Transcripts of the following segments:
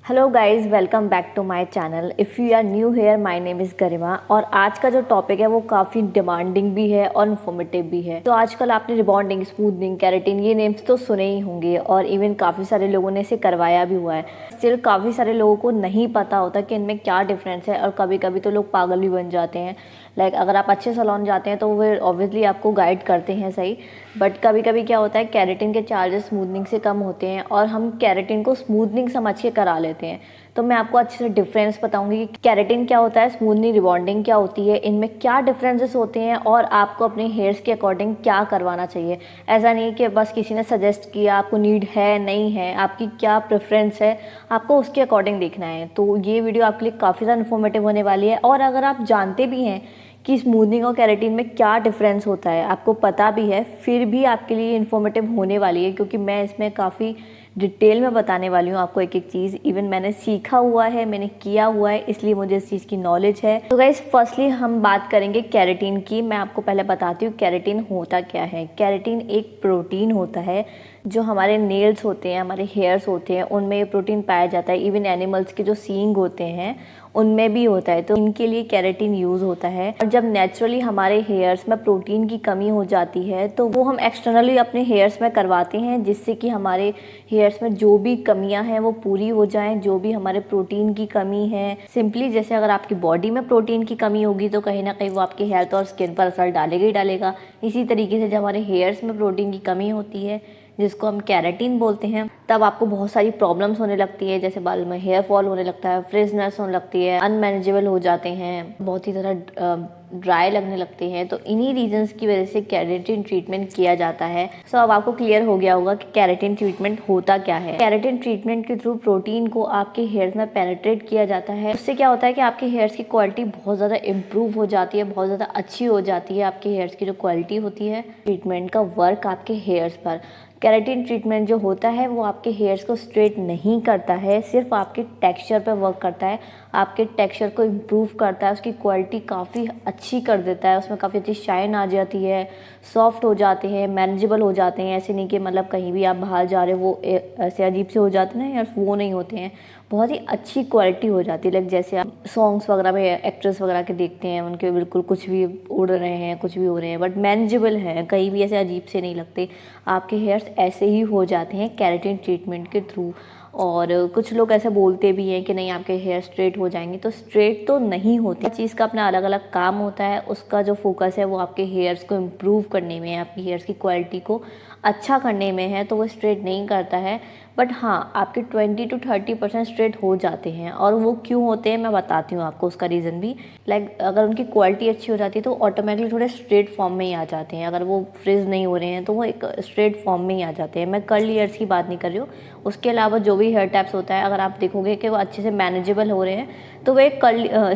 Hello guys, welcome back to my channel. If you are new here, my name is Garima. और आज का जो topic है वो काफ़ी डिमांडिंग भी है और इन्फॉर्मेटिव भी है। तो आजकल आपने रिबॉन्डिंग, स्मूथनिंग, केराटिन ये नेम्स तो सुने ही होंगे और इवन काफ़ी सारे लोगों ने इसे करवाया भी हुआ है। स्टिल काफ़ी सारे लोगों को नहीं पता होता कि इनमें क्या डिफरेंस है और कभी कभी तो लोग पागल भी बन जाते हैं। अगर आप अच्छे सैलून जाते हैं तो वो ऑब्वियसली आपको गाइड करते हैं सही, बट कभी कभी क्या होता है केराटिन के चार्जेस स्मूथनिंग से कम होते हैं और हम केराटिन को स्मूथनिंग समझ के करा लेते हैं। तो मैं आपको अच्छे से डिफरेंस बताऊंगी कि केराटिन क्या होता है, स्मूथनिंग रिबॉन्डिंग क्या होती है, इनमें क्या डिफरेंसेस होते हैं और आपको अपने हेयर्स के अकॉर्डिंग क्या करवाना चाहिए। ऐसा नहीं कि बस किसी ने सजेस्ट किया, आपको नीड है नहीं है, आपकी क्या प्रेफरेंस है, आपको उसके अकॉर्डिंग देखना है। तो ये वीडियो आपके लिए काफ़ी ज़्यादा इन्फॉर्मेटिव होने वाली है। और अगर आप जानते भी हैं कि स्मूथनिंग और केराटिन में क्या डिफरेंस होता है, आपको पता भी है, फिर भी आपके लिए इन्फॉर्मेटिव होने वाली है, क्योंकि मैं इसमें काफ़ी डिटेल में बताने वाली हूँ आपको एक एक चीज़। इवन मैंने सीखा हुआ है, मैंने किया हुआ है, इसलिए मुझे इस चीज़ की नॉलेज है। तो गाइस, फर्स्टली हम बात करेंगे केराटिन की। मैं आपको पहले बताती हूँ केराटिन होता क्या है। केराटिन एक प्रोटीन होता है जो हमारे नेल्स होते हैं, हमारे हेयर्स होते हैं, उनमें ये प्रोटीन पाया जाता है। इवन एनिमल्स के जो सींग होते हैं उनमें भी होता है, तो इनके लिए केराटिन यूज़ होता है। और जब नेचुरली हमारे हेयर्स में प्रोटीन की कमी हो जाती है तो वो हम एक्सटर्नली अपने हेयर्स में करवाते हैं, जिससे कि हमारे हेयर्स में जो भी कमियां हैं वो पूरी हो जाएं। जो भी हमारे प्रोटीन की कमी है, सिंपली जैसे अगर आपकी बॉडी में प्रोटीन की कमी होगी तो कहीं ना कहीं वो आपकी हेल्थ और स्किन पर असर डालेगा ही डालेगा। इसी तरीके से जब हमारे हेयर्स में प्रोटीन की कमी होती है, जिसको हम केराटिन बोलते हैं, तब आपको बहुत सारी प्रॉब्लम्स होने लगती है। जैसे बाल में हेयर फॉल होने लगता है, फ्रिजनेस होने लगती है, अनमैनेजेबल हो जाते हैं, बहुत ही ज़्यादा ड्राई लगने लगते हैं। तो इन्हीं रीजंस की वजह से केराटिन ट्रीटमेंट किया जाता है। सो अब आपको क्लियर हो गया होगा कि केराटिन ट्रीटमेंट होता क्या है। केराटिन ट्रीटमेंट के थ्रू प्रोटीन को आपके हेयर्स में पेनिट्रेट किया जाता है। उससे क्या होता है कि आपके हेयर्स की क्वालिटी बहुत ज़्यादा इंप्रूव हो जाती है, बहुत ज़्यादा अच्छी हो जाती है। आपके हेयर्स की जो क्वालिटी होती है, ट्रीटमेंट का वर्क आपके हेयर्स पर। केराटिन ट्रीटमेंट जो होता है वो आपके हेयर्स को स्ट्रेट नहीं करता है, सिर्फ आपके टेक्सचर पे वर्क करता है। आपके टेक्सचर को इम्प्रूव करता है, उसकी क्वालिटी काफ़ी अच्छी कर देता है, उसमें काफ़ी अच्छी शाइन आ जाती है, सॉफ्ट हो जाते हैं, मैनेजेबल हो जाते हैं। ऐसे नहीं कि मतलब कहीं भी आप बाहर जा रहे हो वो ऐसे अजीब से हो जाते हैं ना यार, वो नहीं होते हैं। बहुत ही अच्छी क्वालिटी हो जाती है। लाइक जैसे आप सॉन्ग्स वगैरह में एक्ट्रेस वगैरह के देखते हैं, उनके बिल्कुल कुछ भी उड़ रहे हैं, कुछ भी हो रहे हैं, बट मैनेजेबल हैं, कहीं भी ऐसे अजीब से नहीं लगते। आपके हेयर्स ऐसे ही हो जाते हैं केराटिन ट्रीटमेंट के थ्रू। और कुछ लोग ऐसे बोलते भी हैं कि नहीं आपके हेयर स्ट्रेट हो जाएंगे, तो स्ट्रेट तो नहीं होते। चीज़ का अपना अलग अलग काम होता है। उसका जो फोकस है वो आपके हेयर्स को इम्प्रूव करने में है, आपकी हेयर्स की क्वालिटी को अच्छा करने में है, तो वो स्ट्रेट नहीं करता है। बट हाँ, आपके 20 to 30% स्ट्रेट हो जाते हैं। और वो क्यों होते हैं मैं बताती हूँ आपको उसका रीज़न भी। अगर उनकी क्वालिटी अच्छी हो जाती है तो ऑटोमेटिकली थोड़े स्ट्रेट फॉर्म में ही आ जाते हैं। अगर वो फ्रिज नहीं हो रहे हैं तो वो एक स्ट्रेट फॉर्म में ही आ जाते हैं। मैं कर्ली हेयर्स की बात नहीं कर रही हूँ, उसके अलावा जो भी हेयर टाइप्स होता है, अगर आप देखोगे कि वो अच्छे से मैनेजेबल हो रहे हैं तो वो एक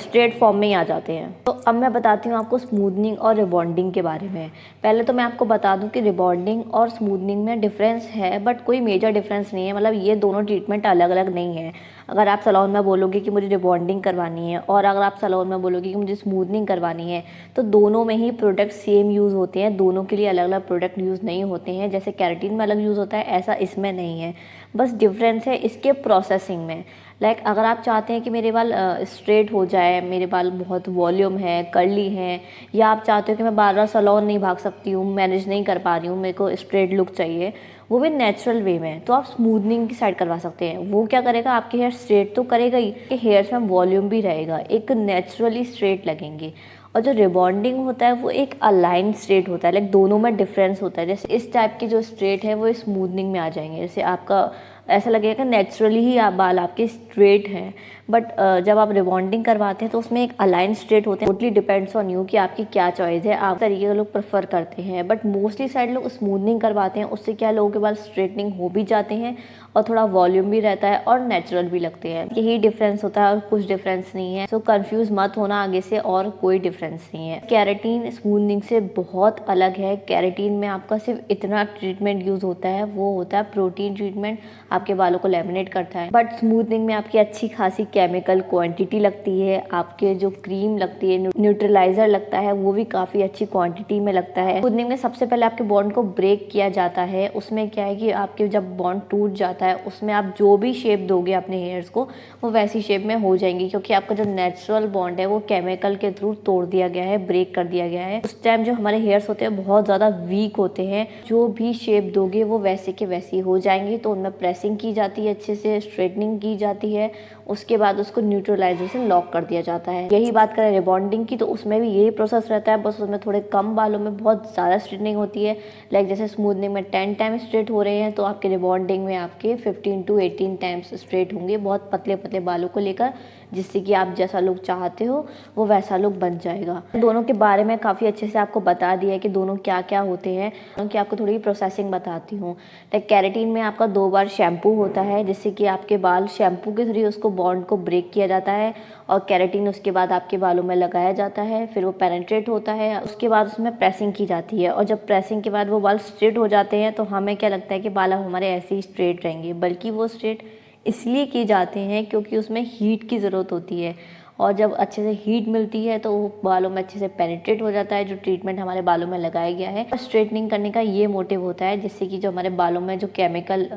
स्ट्रेट फॉर्म में ही आ जाते हैं। तो अब मैं बताती हूँ आपको स्मूथनिंग और रिबॉन्डिंग के बारे में। पहले तो मैं आपको बता दूँ कि रिबॉन्डिंग और स्मूथनिंग में डिफरेंस है, बट कोई मेजर डिफरेंस नहीं है। मतलब ये दोनों ट्रीटमेंट अलग अलग नहीं है। अगर आप सैलून में बोलोगे कि मुझे रिबॉन्डिंग करवानी है और अगर आप सैलून में बोलोगे कि मुझे स्मूथनिंग करवानी है, तो दोनों में ही प्रोडक्ट सेम यूज़ होते हैं। दोनों के लिए अलग अलग प्रोडक्ट यूज़ नहीं होते हैं। जैसे केराटिन में अलग यूज़ होता है, ऐसा इसमें नहीं है। बस डिफरेंस है इसके प्रोसेसिंग में। अगर आप चाहते हैं कि मेरे बाल स्ट्रेट हो जाए, मेरे बाल बहुत वॉल्यूम है, कर्ली हैं, या आप चाहते हो कि मैं बार बार सैलून नहीं भाग सकती हूँ, मैनेज नहीं कर पा रही हूँ, मेरे को स्ट्रेट लुक चाहिए, वो भी नेचुरल वे में, तो आप स्मूथनिंग की साइड करवा सकते हैं। वो क्या करेगा, आपके हेयर स्ट्रेट तो करेगा ही, कि हेयर्स में वॉल्यूम भी रहेगा, एक नेचुरली स्ट्रेट लगेंगे। और जो रिबॉन्डिंग होता है वो एक अलाइन स्ट्रेट होता है। दोनों में डिफरेंस होता है। जैसे इस टाइप की जो स्ट्रेट है वो स्मूथनिंग में आ जाएंगे। जैसे आपका ऐसा लगेगा कि नेचुरली ही आप बाल आपके स्ट्रेट हैं, बट जब आप रिबॉन्डिंग करवाते हैं तो उसमें एक अलाइन स्ट्रेट होते हैं। टोटली डिपेंड्स ऑन यू कि आपकी क्या चॉइस है, आप तरीके के लोग प्रेफर करते हैं। बट मोस्टली साइड लोग स्मूथनिंग करवाते हैं, उससे क्या लोगों के बाल स्ट्रेटनिंग हो भी जाते हैं और थोड़ा वॉल्यूम भी रहता है और नेचुरल भी लगते हैं। यही डिफरेंस होता है और कुछ डिफरेंस नहीं है। सो कंफ्यूज मत होना आगे से, और कोई डिफरेंस नहीं है। केराटिन स्मूथनिंग से बहुत अलग है। केराटिन में आपका सिर्फ इतना ट्रीटमेंट यूज होता है, वो होता है प्रोटीन ट्रीटमेंट। आपके बालों को लैमिनेट करता है। बट स्मूथनिंग में आपकी अच्छी खासी केमिकल क्वांटिटी लगती है, आपके जो क्रीम लगती है, न्यूट्रलाइजर लगता है, वो भी काफ़ी अच्छी क्वांटिटी में लगता है। स्मूथनिंग में सबसे पहले आपके बॉन्ड को ब्रेक किया जाता है। उसमें क्या है कि आपके जब बॉन्ड टूट जाता है उसमें आप जो भी शेप दोगे अपने हेयर्स को वो वैसी शेप में हो जाएंगी, क्योंकि आपका जो नेचुरल बॉन्ड है वो केमिकल के थ्रू तोड़ दिया गया है, ब्रेक कर दिया गया है। उस टाइम जो हमारे हेयर्स होते हैं बहुत ज़्यादा वीक होते हैं, जो भी शेप दोगे वो वैसे के वैसी हो जाएंगे। तो उनमें प्रेसिंग की जाती है, अच्छे से स्ट्रेटनिंग की जाती है, उसके बाद उसको न्यूट्रलाइजर से लॉक कर दिया जाता है। यही बात करें रिबॉन्डिंग की तो उसमें भी यही प्रोसेस रहता है, बस उसमें थोड़े कम बालों में बहुत ज़्यादा स्ट्रेटनिंग होती है। लाइक जैसे स्मूथनिंग में 10 टाइम स्ट्रेट हो रहे हैं तो आपके रिबॉन्डिंग में आपके 15 to 18 टाइम्स स्ट्रेट होंगे, बहुत पतले पतले बालों को लेकर, जिससे कि आप जैसा लुक चाहते हो वो वैसा लुक बन जाएगा। दोनों के बारे में काफ़ी अच्छे से आपको बता दिया है कि दोनों क्या क्या होते हैं। कि आपको थोड़ी प्रोसेसिंग बताती हूँ। लाइक केराटिन में आपका 2 बार शैम्पू होता है, जिससे कि आपके बाल शैम्पू के थ्रू उसको बॉन्ड को ब्रेक किया जाता है और केराटिन उसके बाद आपके बालों में लगाया जाता है, फिर वो पेनिट्रेट होता है, उसके बाद उसमें प्रेसिंग की जाती है। और जब प्रेसिंग के बाद वो बाल स्ट्रेट हो जाते हैं तो हमें क्या लगता है कि बाल हमारे ऐसे ही स्ट्रेट रहेंगे, बल्कि वो स्ट्रेट इसलिए किए जाते हैं क्योंकि उसमें हीट की ज़रूरत होती है, और जब अच्छे से हीट मिलती है तो वो बालों में अच्छे से पेनिट्रेट हो जाता है जो ट्रीटमेंट हमारे बालों में लगाया गया है। स्ट्रेटनिंग करने का ये मोटिव होता है जिससे कि जो हमारे बालों में जो केमिकल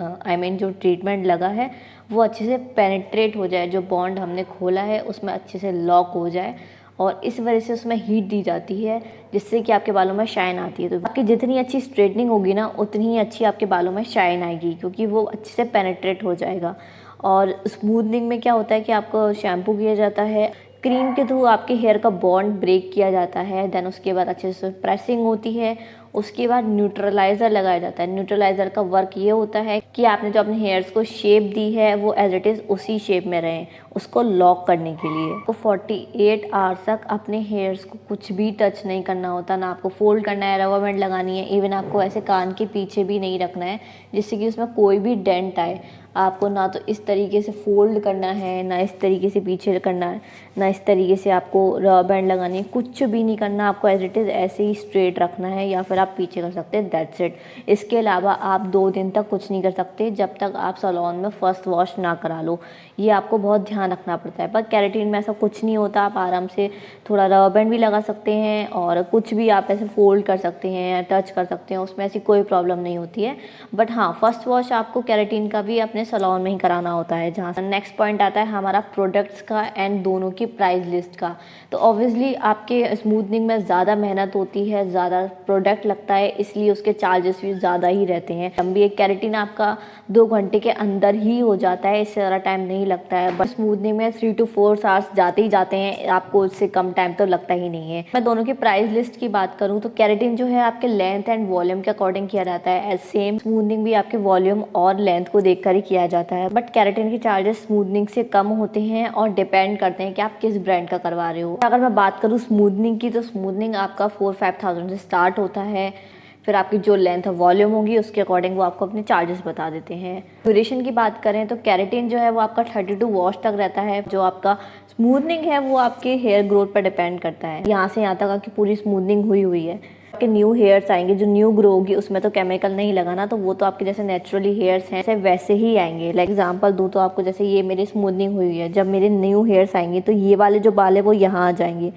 जो ट्रीटमेंट लगा है वो अच्छे से पेनिट्रेट हो जाए, जो बॉन्ड हमने खोला है उसमें अच्छे से लॉक हो जाए, और इस वजह से उसमें हीट दी जाती है जिससे कि आपके बालों में शाइन आती है। तो आपकी जितनी अच्छी स्ट्रेटनिंग होगी ना उतनी ही अच्छी आपके बालों में शाइन आएगी, क्योंकि वो अच्छे से पेनिट्रेट हो जाएगा। और स्मूथनिंग में क्या होता है कि आपको शैम्पू किया जाता है, क्रीम के थ्रू आपके हेयर का बॉन्ड ब्रेक किया जाता है, देन उसके बाद अच्छे से प्रेसिंग होती है, उसके बाद न्यूट्रलाइज़र लगाया जाता है। न्यूट्रलाइज़र का वर्क ये होता है कि आपने जो अपने हेयर्स को शेप दी है वो एज इट इज़ उसी शेप में रहें, उसको लॉक करने के लिए। तो 48 आवर्स तक अपने हेयर्स को कुछ भी टच नहीं करना होता, ना आपको फोल्ड करना है, रबर बैंड लगानी है, इवन आपको ऐसे कान के पीछे भी नहीं रखना है जिससे कि उसमें कोई भी डेंट आए। आपको ना तो इस तरीके से फोल्ड करना है, ना इस तरीके से पीछे करना है, ना इस तरीके से आपको रबर बैंड लगानी है, कुछ भी नहीं करना। आपको एज इट इज़ ऐसे ही स्ट्रेट रखना है, या फिर आप पीछे कर सकते हैं, दैट्स इट। इसके अलावा आप 2 दिन तक कुछ नहीं कर सकते जब तक आप सैलून में फर्स्ट वॉश ना करा लो। ये आपको बहुत ध्यान रखना पड़ता है। पर केराटिन में ऐसा कुछ नहीं होता, आप आराम से थोड़ा रबर बैंड भी लगा सकते हैं और कुछ भी आप ऐसे फोल्ड कर सकते हैं या टच कर सकते हैं, उसमें ऐसी कोई प्रॉब्लम नहीं होती है। बट हाँ, फर्स्ट वॉश आपको केराटिन का भी अपने सैलून में ही कराना होता है। जहाँ नेक्स्ट पॉइंट आता है हमारा प्रोडक्ट्स का एंड दोनों की प्राइस लिस्ट का। तो ऑब्वियसली आपके स्मूथनिंग में ज़्यादा मेहनत होती है, ज़्यादा प्रोडक्ट लगता है, इसलिए उसके चार्जेस भी ज़्यादा ही रहते हैं। लंबी एक केराटिन आपका 2 घंटे के अंदर ही हो जाता है, इससे ज़्यादा टाइम नहीं लगता है। बस स्मूथनिंग में 3 to 4 आवर्स जाते ही जाते हैं, आपको इससे कम टाइम तो लगता ही नहीं है। मैं दोनों की प्राइस लिस्ट की बात करूँ तो केराटिन जो है आपके लेंथ एंड वॉल्यूम के अकॉर्डिंग किया जाता है, एज सेम स्मूथनिंग भी आपके वॉल्यूम और लेंथ को देखकर ही किया जाता है। बट केराटिन के चार्जेस स्मूथनिंग से कम होते हैं और डिपेंड करते हैं कि आप किस ब्रांड का करवा रहे हो। अगर मैं बात करूँ स्मूथनिंग की तो स्मूथनिंग आपका 4-5 से स्टार्ट होता है। फिर आपकी जो लेंथ और वॉल्यूम होगी उसके अकॉर्डिंग वो आपको अपने चार्जेस बता देते हैं। ड्यूरेशन की बात करें तो केराटिन जो है वो आपका 32 वॉश तक रहता है। जो आपका स्मूथनिंग है वो आपके हेयर ग्रोथ पर डिपेंड करता है। यहाँ से यहाँ तक आपकी पूरी स्मूथनिंग हुई है। आपके न्यू हेयर्स आएंगे, जो न्यू ग्रो होगी उसमें तो केमिकल नहीं लगाना, तो वो तो आपके जैसे नेचुरली हेयर्स हैं वैसे ही आएंगे। लाइक एग्जांपल दूँ तो आपको जैसे ये मेरी स्मूथनिंग हुई है, जब मेरे न्यू हेयर्स आएंगे तो ये वाले जो बाल है वो यहाँ आ जाएंगे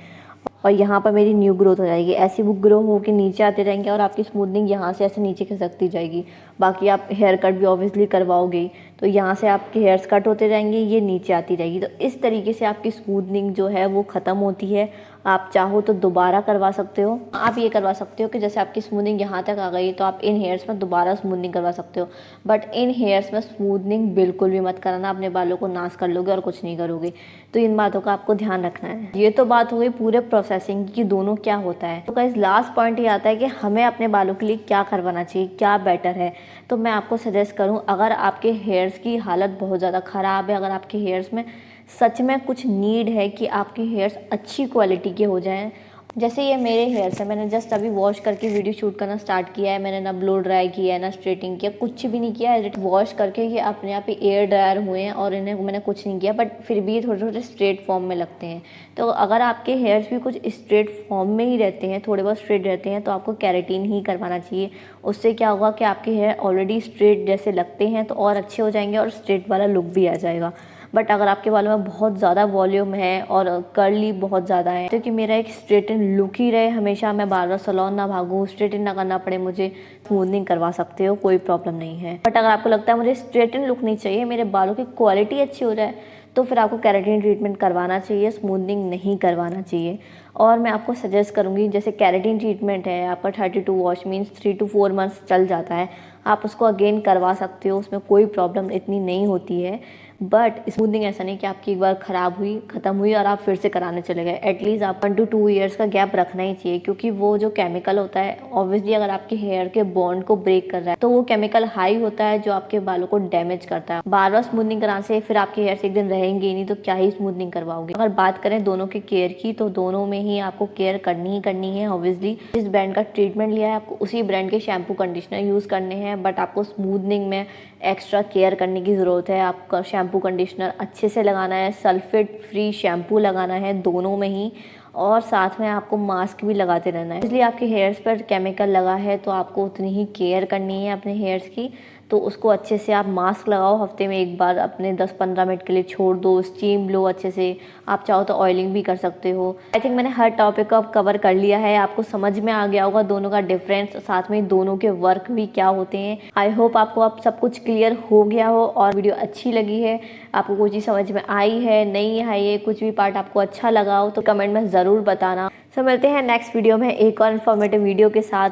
और यहाँ पर मेरी न्यू ग्रोथ हो जाएगी। ऐसे वो ग्रो होकर नीचे आते रहेंगे और आपकी स्मूथनिंग यहाँ से ऐसे नीचे खिसकती जाएगी। बाकी आप हेयर कट भी ऑब्वियसली करवाओगे तो यहाँ से आपके हेयर्स कट होते जाएंगे, ये नीचे आती रहेगी। तो इस तरीके से आपकी स्मूथनिंग जो है वो ख़त्म होती है। आप चाहो तो दोबारा करवा सकते हो। आप ये करवा सकते हो कि जैसे आपकी स्मूथनिंग यहाँ तक आ गई तो आप इन हेयर्स में दोबारा स्मूथनिंग करवा सकते हो, बट इन हेयर्स में स्मूथनिंग बिल्कुल भी मत कराना, अपने बालों को नाश कर लोगे और कुछ नहीं करोगे। तो इन बातों का आपको ध्यान रखना है। ये तो बात हो गई पूरे प्रोसेसिंग की, दोनों क्या होता है। तो गाइस लास्ट पॉइंट ये आता है कि हमें अपने बालों के लिए क्या करवाना चाहिए, क्या बेटर है। तो मैं आपको सजेस्ट करूँ, अगर आपके हेयर्स की हालत बहुत ज़्यादा ख़राब है, अगर आपके हेयर्स में सच में कुछ नीड है कि आपके हेयर्स अच्छी क्वालिटी के हो जाएं जैसे ये मेरे हेयर्स है, मैंने जस्ट अभी वॉश करके वीडियो शूट करना स्टार्ट किया है। मैंने ना ब्लो ड्राई किया है ना स्ट्रेटिंग किया, कुछ भी नहीं किया है। वॉश करके ये अपने आप ही एयर ड्रायर हुए हैं और इन्हें मैंने कुछ नहीं किया, बट फिर भी ये थोड़े थोड़े स्ट्रेट फॉर्म में लगते हैं। तो अगर आपके हेयर्स भी कुछ स्ट्रेट फॉर्म में ही रहते हैं, थोड़े बहुत स्ट्रेट रहते हैं, तो आपको केराटिन ही करवाना चाहिए। उससे क्या होगा कि आपके हेयर ऑलरेडी स्ट्रेट जैसे लगते हैं तो और अच्छे हो जाएंगे और स्ट्रेट वाला लुक भी आ जाएगा। बट अगर आपके बालों में बहुत ज़्यादा वॉल्यूम है और कर्ली बहुत ज़्यादा है, तो कि मेरा एक स्ट्रेटन लुक ही रहे हमेशा, मैं बार बार सैलून ना भागूँ, स्ट्रेटन ना करना पड़े मुझे, स्मूथनिंग करवा सकते हो, कोई प्रॉब्लम नहीं है। बट अगर आपको लगता है मुझे स्ट्रेटन लुक नहीं चाहिए, मेरे बालों की क्वालिटी अच्छी हो जाए, तो फिर आपको केराटिन ट्रीटमेंट करवाना चाहिए, स्मूथनिंग नहीं करवाना चाहिए। और मैं आपको सजेस्ट करूँगी, जैसे केराटिन ट्रीटमेंट है आपका 32 वॉश मीन्स 3 to 4 मंथ्स चल जाता है, आप उसको अगेन करवा सकते हो, उसमें कोई प्रॉब्लम इतनी नहीं होती है। बट स्मूथनिंग ऐसा नहीं कि आपकी एक बार ख़राब हुई, ख़त्म हुई और आप फिर से कराने चले गए। एटलीस्ट आप 1 to 2 ईयर्स का गैप रखना ही चाहिए, क्योंकि वो जो केमिकल होता है ऑब्वियसली अगर आपके हेयर के बॉन्ड को ब्रेक कर रहा है, तो वो केमिकल हाई होता है जो आपके बालों को डैमेज करता है। बार बार स्मूथनिंग कराने से फिर आपके हेयर एक दिन रहेंगे ही नहीं, तो क्या ही स्मूथनिंग करवाओगे। अगर बात करें दोनों की केयर की, तो दोनों में ही आपको केयर करनी ही करनी है। ऑब्वियसली जिस ब्रांड का ट्रीटमेंट लिया है आपको उसी ब्रांड के शैम्पू कंडीशनर यूज़ करने हैं, बट आपको स्मूथनिंग में एक्स्ट्रा केयर करने की ज़रूरत है। आपका शैम्पू कंडीशनर अच्छे से लगाना है, सल्फेट फ्री शैम्पू लगाना है दोनों में ही, और साथ में आपको मास्क भी लगाते रहना है। इसलिए आपके हेयर्स पर केमिकल लगा है तो आपको उतनी ही केयर करनी है अपने हेयर्स की। तो उसको अच्छे से आप मास्क लगाओ, हफ्ते में एक बार अपने 10-15 मिनट के लिए छोड़ दो, स्टीम लो अच्छे से। आप चाहो तो ऑयलिंग भी कर सकते हो। आई थिंक मैंने हर टॉपिक को कवर कर लिया है, आपको समझ में आ गया होगा दोनों का डिफरेंस, साथ में दोनों के वर्क भी क्या होते हैं। आई होप आपको अब सब कुछ क्लियर हो गया हो और वीडियो अच्छी लगी है, आपको कोई चीज़ समझ में आई है, नहीं आई है, कुछ भी पार्ट आपको अच्छा लगा हो तो कमेंट में ज़रूर बताना। मिलते हैं नेक्स्ट वीडियो में एक और इन्फॉर्मेटिव वीडियो के साथ।